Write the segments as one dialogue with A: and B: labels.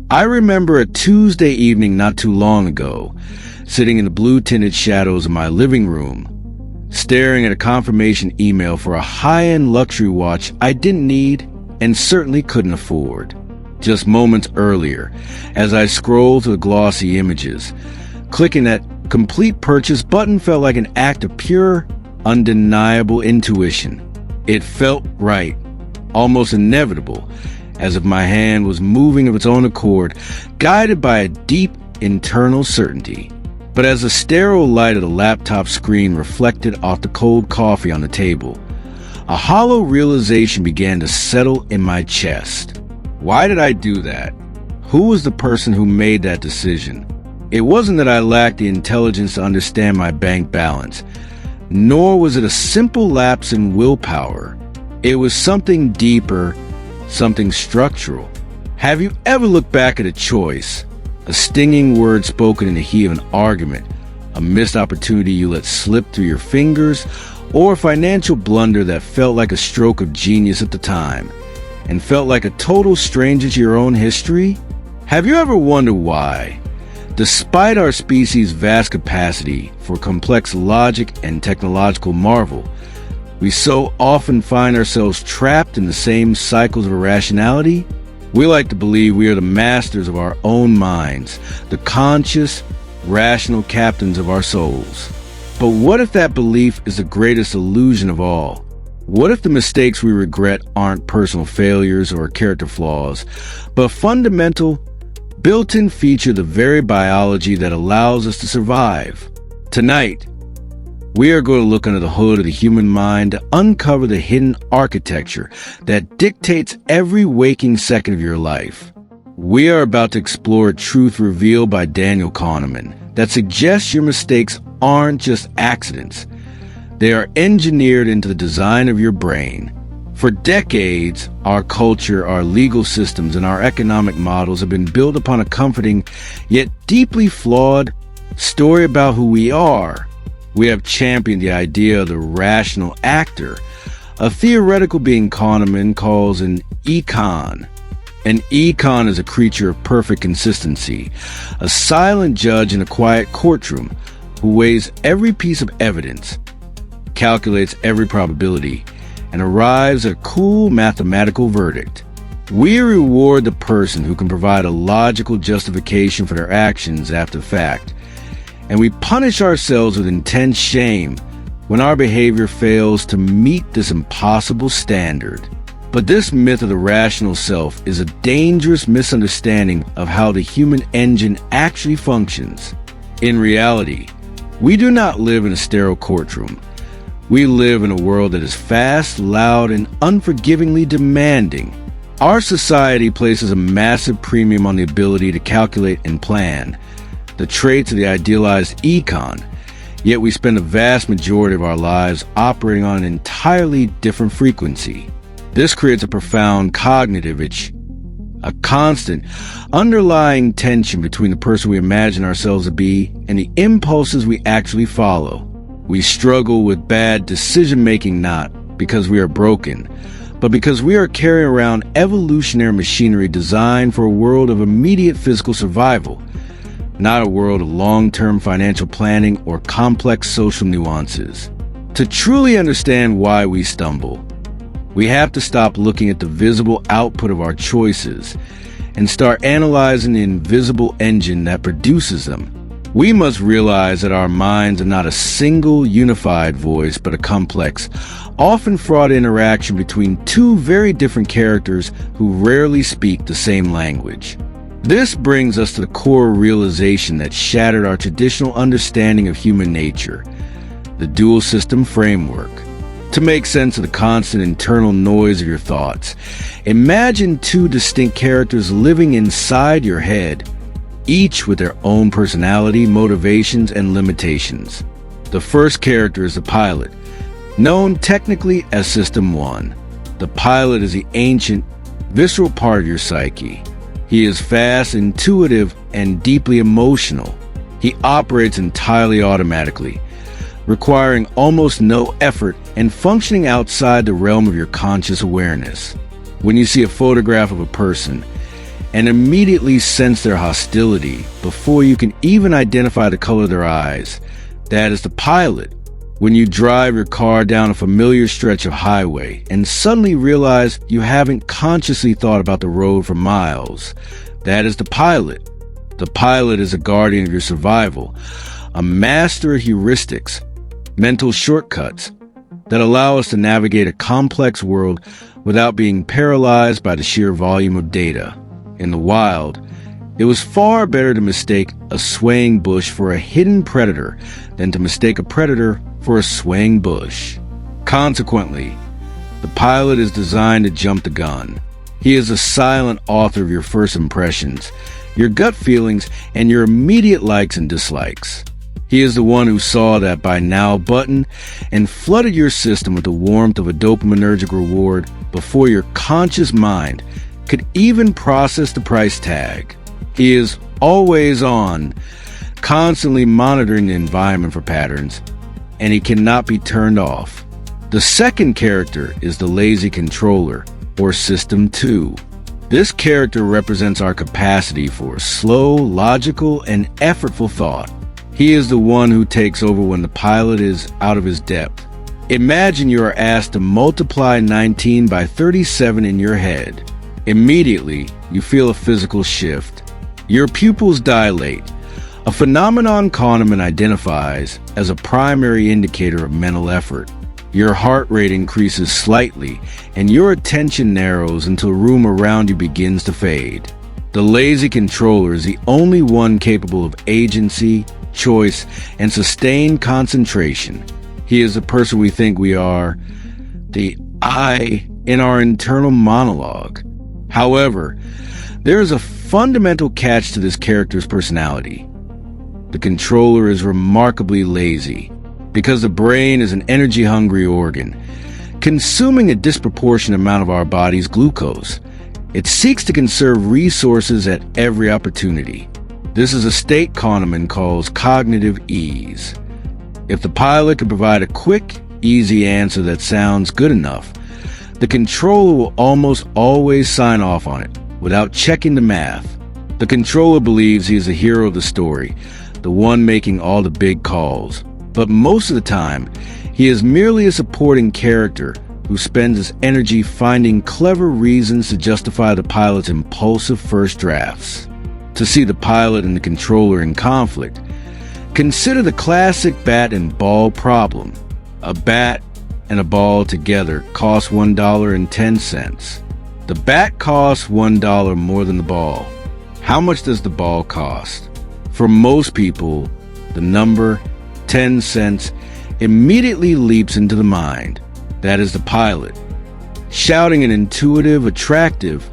A: I remember a Tuesday evening not too long ago, sitting in the blue-tinted shadows of my living room, staring at a confirmation email for a high-end luxury watch I didn't need and certainly couldn't afford. Just moments earlier, as I scrolled through the glossy images, clicking that complete purchase button felt like an act of pure, undeniable intuition. It felt right, almost inevitable, as if my hand was moving of its own accord, guided by a deep internal certainty. But as the sterile light of the laptop screen reflected off the cold coffee on the table, a hollow realization began to settle in my chest. Why did I do that? Who was the person who made that decision? It wasn't that I lacked the intelligence to understand my bank balance, nor was it a simple lapse in willpower. It was something deeper, something structural. Have you ever looked back at a choice, a stinging word spoken in the heat of an argument, a missed opportunity you let slip through your fingers, or a financial blunder that felt like a stroke of genius at the time, and felt like a total stranger to your own history? Have you ever wondered why, despite our species' vast capacity for complex logic and technological marvel, we so often find ourselves trapped in the same cycles of irrationality? We like to believe we are the masters of our own minds, the conscious, rational captains of our souls. But what if that belief is the greatest illusion of all? What if the mistakes we regret aren't personal failures or character flaws, but fundamental, built-in feature of the very biology that allows us to survive? Tonight, we are going to look under the hood of the human mind to uncover the hidden architecture that dictates every waking second of your life. We are about to explore a truth revealed by Daniel Kahneman that suggests your mistakes aren't just accidents. They are engineered into the design of your brain. For decades, our culture, our legal systems, and our economic models have been built upon a comforting, yet deeply flawed, story about who we are. We have championed the idea of the rational actor, a theoretical being Kahneman calls an econ. An econ is a creature of perfect consistency, a silent judge in a quiet courtroom who weighs every piece of evidence, calculates every probability, and arrives at a cool mathematical verdict. We reward the person who can provide a logical justification for their actions after the fact, and we punish ourselves with intense shame when our behavior fails to meet this impossible standard. But this myth of the rational self is a dangerous misunderstanding of how the human engine actually functions. In reality, we do not live in a sterile courtroom. We live in a world that is fast, loud, and unforgivingly demanding. Our society places a massive premium on the ability to calculate and plan, the traits of the idealized econ, yet we spend a vast majority of our lives operating on an entirely different frequency. This creates a profound cognitive itch, a constant, underlying tension between the person we imagine ourselves to be and the impulses we actually follow. We struggle with bad decision-making not because we are broken, but because we are carrying around evolutionary machinery designed for a world of immediate physical survival, not a world of long-term financial planning or complex social nuances. To truly understand why we stumble, we have to stop looking at the visible output of our choices and start analyzing the invisible engine that produces them. We must realize that our minds are not a single unified voice, but a complex, often fraught interaction between two very different characters who rarely speak the same language. This brings us to the core realization that shattered our traditional understanding of human nature, the dual system framework. To make sense of the constant internal noise of your thoughts, imagine two distinct characters living inside your head, each with their own personality, motivations, and limitations. The first character is the pilot, known technically as System 1. The pilot is the ancient, visceral part of your psyche. He is fast, intuitive, and deeply emotional. He operates entirely automatically, requiring almost no effort and functioning outside the realm of your conscious awareness. When you see a photograph of a person, and immediately sense their hostility before you can even identify the color of their eyes. That is the pilot. When you drive your car down a familiar stretch of highway and suddenly realize you haven't consciously thought about the road for miles, that is the pilot. The pilot is a guardian of your survival, a master of heuristics, mental shortcuts that allow us to navigate a complex world without being paralyzed by the sheer volume of data. In the wild, it was far better to mistake a swaying bush for a hidden predator than to mistake a predator for a swaying bush. Consequently, the pilot is designed to jump the gun. He is a silent author of your first impressions, your gut feelings, and your immediate likes and dislikes. He is the one who saw that buy now button and flooded your system with the warmth of a dopaminergic reward before your conscious mind could even process the price tag. He is always on, constantly monitoring the environment for patterns, and he cannot be turned off. The second character is the lazy controller, or System 2. This character represents our capacity for slow, logical, and effortful thought. He is the one who takes over when the pilot is out of his depth. Imagine you are asked to multiply 19 by 37 in your head. Immediately, you feel a physical shift. Your pupils dilate, a phenomenon Kahneman identifies as a primary indicator of mental effort. Your heart rate increases slightly, and your attention narrows until the room around you begins to fade. The lazy controller is the only one capable of agency, choice, and sustained concentration. He is the person we think we are, the I in our internal monologue. However, there is a fundamental catch to this character's personality. The controller is remarkably lazy because the brain is an energy-hungry organ, consuming a disproportionate amount of our body's glucose. It seeks to conserve resources at every opportunity. This is a state Kahneman calls cognitive ease. If the pilot can provide a quick, easy answer that sounds good enough, the controller will almost always sign off on it without checking the math. The controller believes he is the hero of the story, the one making all the big calls. But most of the time, he is merely a supporting character who spends his energy finding clever reasons to justify the pilot's impulsive first drafts. To see the pilot and the controller in conflict, consider the classic bat and ball problem. A bat and a ball together cost $1.10. The bat costs $1 more than the ball. How much does the ball cost? For most people, the number 10 cents immediately leaps into the mind. That is the pilot, shouting an intuitive, attractive,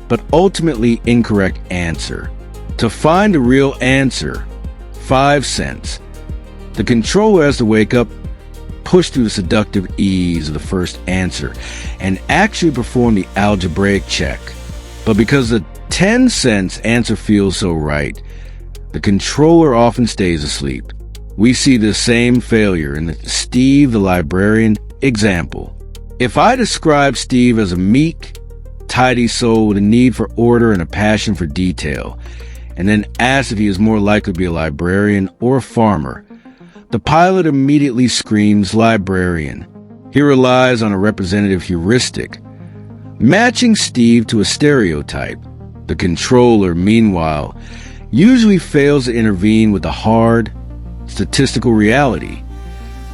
A: but ultimately incorrect answer. To find a real answer, 5 cents. The controller has to wake up, push through the seductive ease of the first answer, and actually perform the algebraic check. But because the 10 cents answer feels so right, the controller often stays asleep. We see the same failure in the Steve the Librarian example. If I describe Steve as a meek, tidy soul with a need for order and a passion for detail, and then ask if he is more likely to be a librarian or a farmer, the pilot immediately screams librarian. He relies on a representative heuristic, matching Steve to a stereotype. The controller, meanwhile, usually fails to intervene with the hard, statistical reality.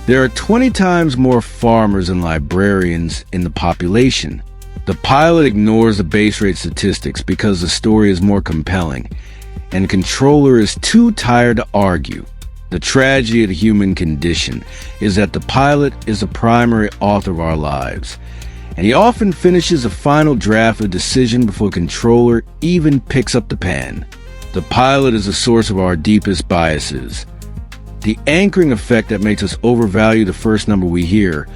A: There are 20 times more farmers than librarians in the population. The pilot ignores the base rate statistics because the story is more compelling, and the controller is too tired to argue. The tragedy of the human condition is that the pilot is the primary author of our lives, and he often finishes a final draft of decision before the controller even picks up the pen. The pilot is the source of our deepest biases. The anchoring effect that makes us overvalue the first number we hear,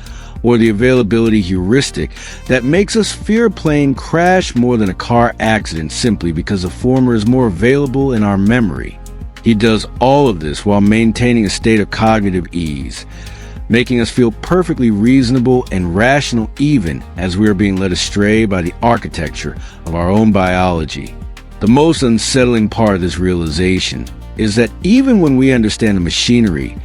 A: or the availability heuristic that makes us fear a plane crash more than a car accident simply because the former is more available in our memory. He does all of this while maintaining a state of cognitive ease, making us feel perfectly reasonable and rational even as we are being led astray by the architecture of our own biology. The most unsettling part of this realization is that even when we understand the machinery,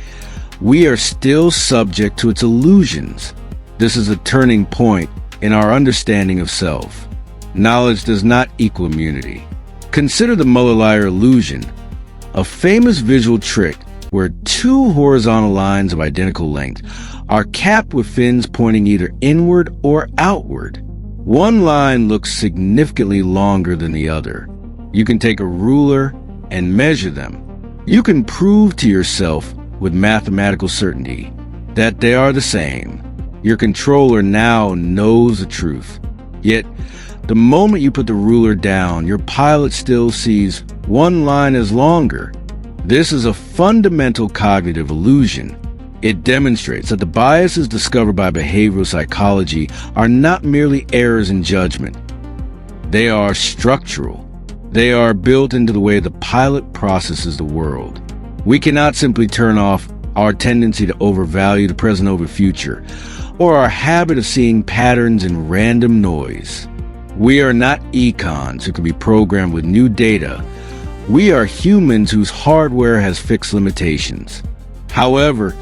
A: we are still subject to its illusions. This is a turning point in our understanding of self. Knowledge does not equal immunity. Consider the Muller-Lyer illusion, a famous visual trick where two horizontal lines of identical length are capped with fins pointing either inward or outward. One line looks significantly longer than the other. You can take a ruler and measure them. You can prove to yourself with mathematical certainty that they are the same. Your controller now knows the truth. Yet, the moment you put the ruler down, your pilot still sees one line as longer. This is a fundamental cognitive illusion. It demonstrates that the biases discovered by behavioral psychology are not merely errors in judgment. They are structural. They are built into the way the pilot processes the world. We cannot simply turn off our tendency to overvalue the present over future, or our habit of seeing patterns in random noise. We are not econs who can be programmed with new data. We are humans whose hardware has fixed limitations. However,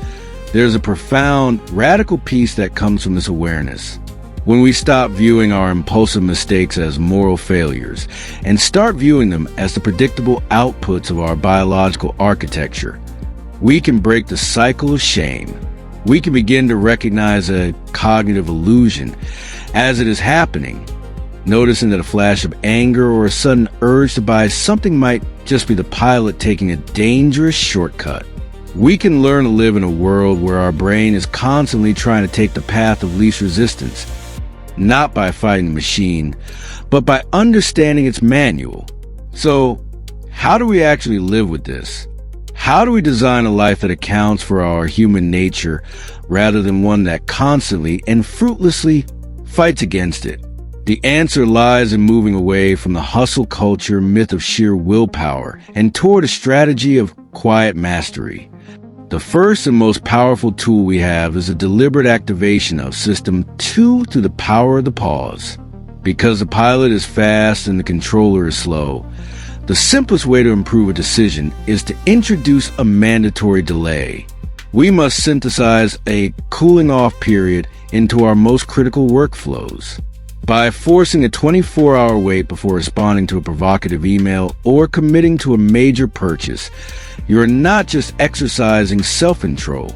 A: there's a profound, radical peace that comes from this awareness. When we stop viewing our impulsive mistakes as moral failures and start viewing them as the predictable outputs of our biological architecture, we can break the cycle of shame. We can begin to recognize a cognitive illusion as it is happening, noticing that a flash of anger or a sudden urge to buy something might just be the pilot taking a dangerous shortcut. We can learn to live in a world where our brain is constantly trying to take the path of least resistance, not by fighting the machine, but by understanding its manual. So, how do we actually live with this? How do we design a life that accounts for our human nature rather than one that constantly and fruitlessly fights against it? The answer lies in moving away from the hustle culture myth of sheer willpower and toward a strategy of quiet mastery. The first and most powerful tool we have is a deliberate activation of System 2 through the power of the pause. Because the pilot is fast and the controller is slow, the simplest way to improve a decision is to introduce a mandatory delay. We must synthesize a cooling off period into our most critical workflows. By forcing a 24-hour wait before responding to a provocative email or committing to a major purchase, you're not just exercising self-control.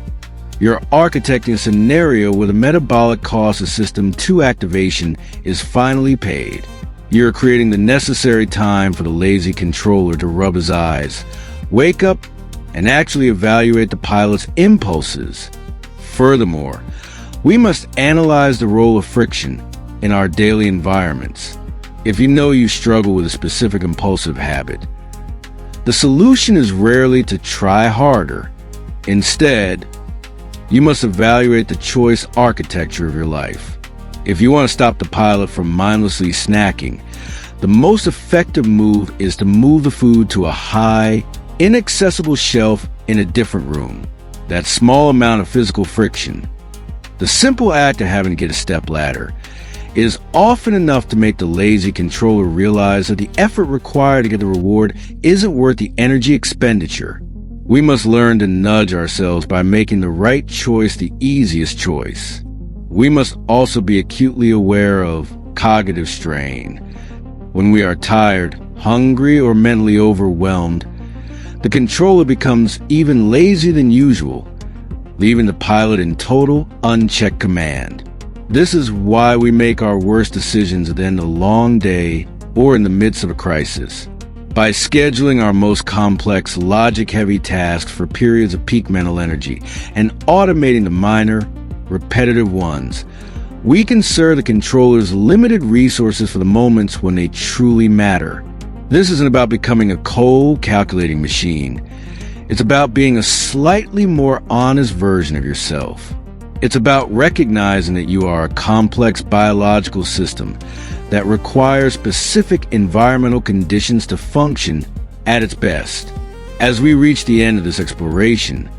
A: You're architecting a scenario where the metabolic cost of System 2 activation is finally paid. You're creating the necessary time for the lazy controller to rub his eyes, wake up, and actually evaluate the pilot's impulses. Furthermore, we must analyze the role of friction in our daily environments. If you know you struggle with a specific impulsive habit, the solution is rarely to try harder. Instead, you must evaluate the choice architecture of your life. If you want to stop the pilot from mindlessly snacking, the most effective move is to move the food to a high, inaccessible shelf in a different room. That small amount of physical friction, the simple act of having to get a step ladder, is often enough to make the lazy controller realize that the effort required to get the reward isn't worth the energy expenditure. We must learn to nudge ourselves by making the right choice the easiest choice. We must also be acutely aware of cognitive strain. When we are tired, hungry, or mentally overwhelmed, the controller becomes even lazier than usual, leaving the pilot in total, unchecked command. This is why we make our worst decisions at the end of a long day or in the midst of a crisis. By scheduling our most complex, logic-heavy tasks for periods of peak mental energy and automating the minor, repetitive ones, we conserve the controller's limited resources for the moments when they truly matter. This isn't about becoming a cold, calculating machine. It's about being a slightly more honest version of yourself. It's about recognizing that you are a complex biological system that requires specific environmental conditions to function at its best. As we reach the end of this exploration,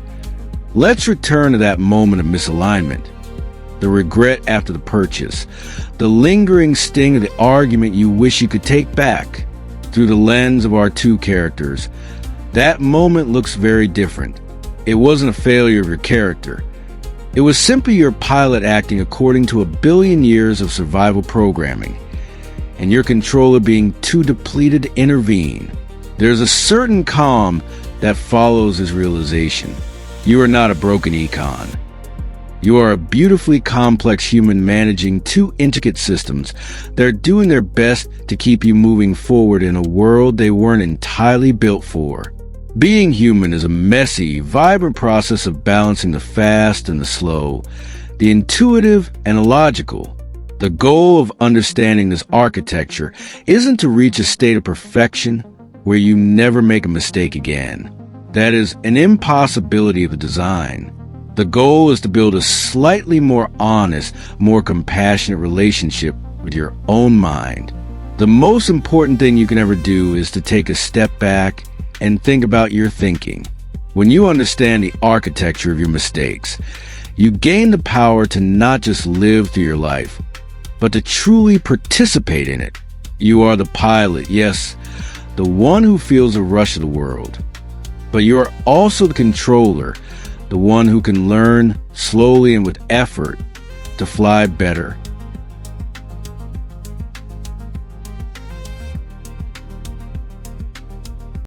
A: let's return to that moment of misalignment, the regret after the purchase, the lingering sting of the argument you wish you could take back. through the lens of our two characters, that moment looks very different. It wasn't a failure of your character. It was simply your pilot acting according to 1 billion years of survival programming, and your controller being too depleted to intervene. There's a certain calm that follows this realization. You are not a broken econ. You are a beautifully complex human managing two intricate systems that are doing their best to keep you moving forward in a world they weren't entirely built for. Being human is a messy, vibrant process of balancing the fast and the slow, the intuitive and the logical. The goal of understanding this architecture isn't to reach a state of perfection where you never make a mistake again. That is an impossibility of the design. The goal is to build a slightly more honest, more compassionate relationship with your own mind. The most important thing you can ever do is to take a step back and think about your thinking. When you understand the architecture of your mistakes, you gain the power to not just live through your life, but to truly participate in it. You are the pilot, yes, the one who feels the rush of the world. But you are also the controller, the one who can learn slowly and with effort to fly better,